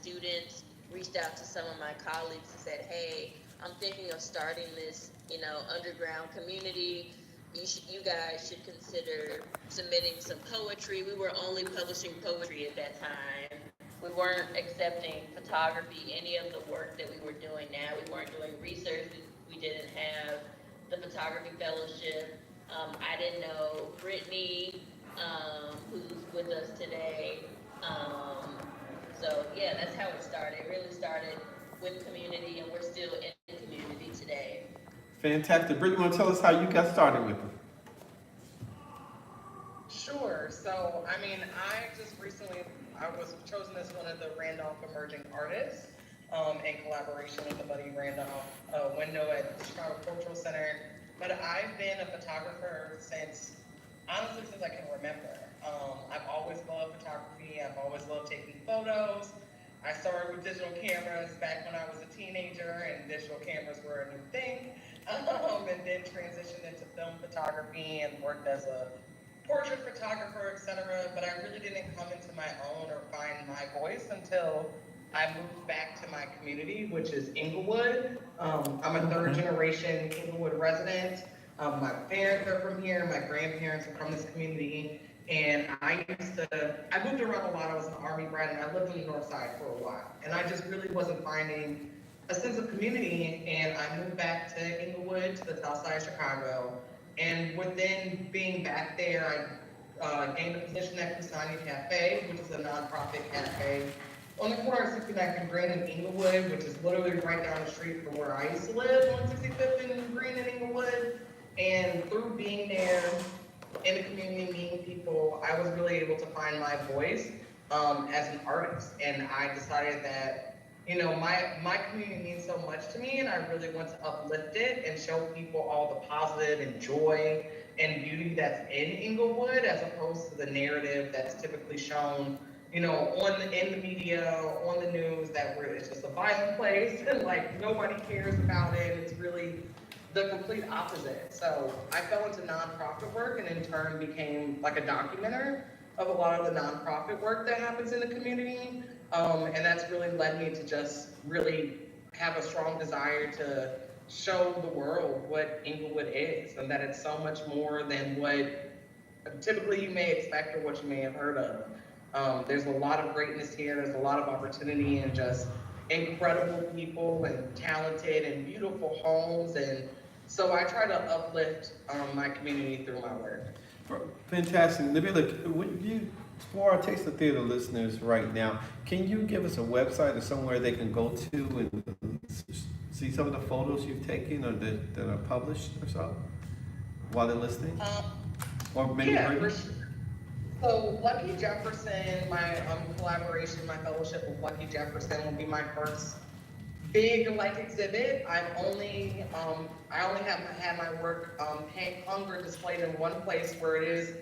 students reached out to some of my colleagues and said, hey, I'm thinking of starting this, underground community. You guys should consider submitting some poetry. We were only publishing poetry at that time. We weren't accepting photography, any of the work that we were doing now. We weren't doing research. We didn't have the photography fellowship. I didn't know Brittany, who's with us today. Um, so yeah, that's how it started. It really started with community, and we're still in community today. Fantastic. Brittany, you want to tell us how you got started with it? Sure. So, I mean, I was chosen as one of the Randolph Emerging Artists in collaboration with the Buddy Randolph window at the Chicago Cultural Center. But I've been a photographer honestly, since I can remember. I've always loved photography. I've always loved taking photos. I started with digital cameras back when I was a teenager, and digital cameras were a new thing. And then transitioned into film photography and worked as a portrait photographer, etc. But I really didn't come into my own or find my voice until I moved back to my community, which is Inglewood. I'm a third generation Inglewood resident. My parents are from here, my grandparents are from this community, and I moved around a lot. I was an Army brat, and I lived on the north side for a while, and I just really wasn't finding a sense of community, and I moved back to Inglewood, to the south side of Chicago, and within being back there, I gained a position at Kusanya Cafe, which is a nonprofit cafe on the corner of 69th and Green in Inglewood, which is literally right down the street from where I used to live, on 65th and Green in Inglewood. And through being there in the community, meeting people, I was really able to find my voice as an artist. And I decided that, my community means so much to me, and I really want to uplift it and show people all the positive and joy and beauty that's in Inglewood, as opposed to the narrative that's typically shown, in the media, on the news, that it's just a violent place and like nobody cares about it. It's really the complete opposite. So I fell into nonprofit work, and in turn became like a documenter of a lot of the nonprofit work that happens in the community. And that's really led me to just really have a strong desire to show the world what Inglewood is, and that it's so much more than what typically you may expect or what you may have heard of. There's a lot of greatness here. There's a lot of opportunity, and just incredible people and talented and beautiful homes. And so I try to uplift my community through my work. Fantastic. Nabila, would you, for our Taste of Theater listeners right now, can you give us a website or somewhere they can go to and see some of the photos you've taken or that are published or so while they're listening? Or maybe Yeah, reading? for sure. So Lucky Jefferson, my collaboration, my fellowship with Lucky Jefferson will be my first big exhibit. I only have had my work hung or displayed in one place, where it is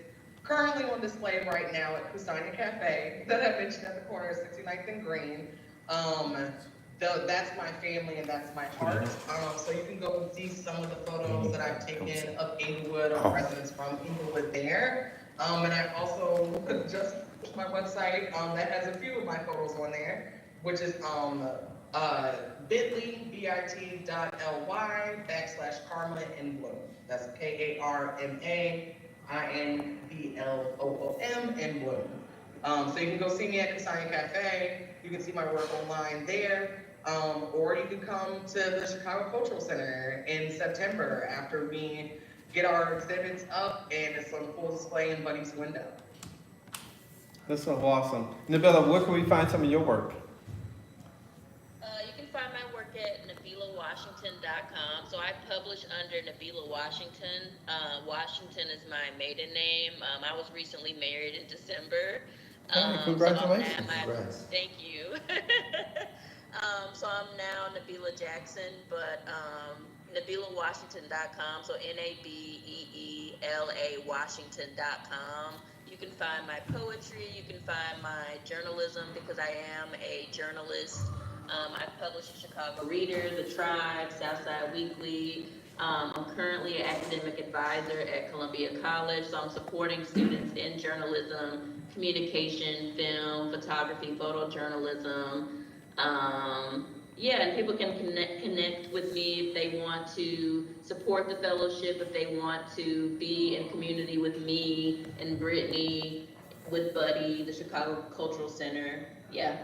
currently on display right now at Kusanya Cafe that I mentioned at the corner of 69th and Green. That's my family and that's my heart. So you can go and see some of the photos that I've taken of Inglewood, or residents from Inglewood there. And I also just pushed my website that has a few of my photos on there, which is bit.ly/Karma in Bloom. That's KARMAINBLOOM in Bloom. So you can go see me at Kusanya Cafe. You can see my work online there. Or you can come to the Chicago Cultural Center in September after we get our exhibits up and it's on full display in Buddy's window. That's so awesome. Nabila, where can we find some of your work? You can find my work at NabilaWashington.com. So I publish under Nabila Washington. Washington is my maiden name. I was recently married in December. Congratulations. Thank you. So I'm now Nabila Jackson, but NabilaWashington.com. So NABEELA Washington.com. You can find my poetry. You can find my journalism, because I am a journalist. I've published Chicago Reader, The Tribe, Southside Weekly. I'm currently an academic advisor at Columbia College, so I'm supporting students in journalism, communication, film, photography, photojournalism. Yeah, and people can connect with me if they want to support the fellowship, if they want to be in community with me and Brittany, with Buddy, the Chicago Cultural Center. Yeah.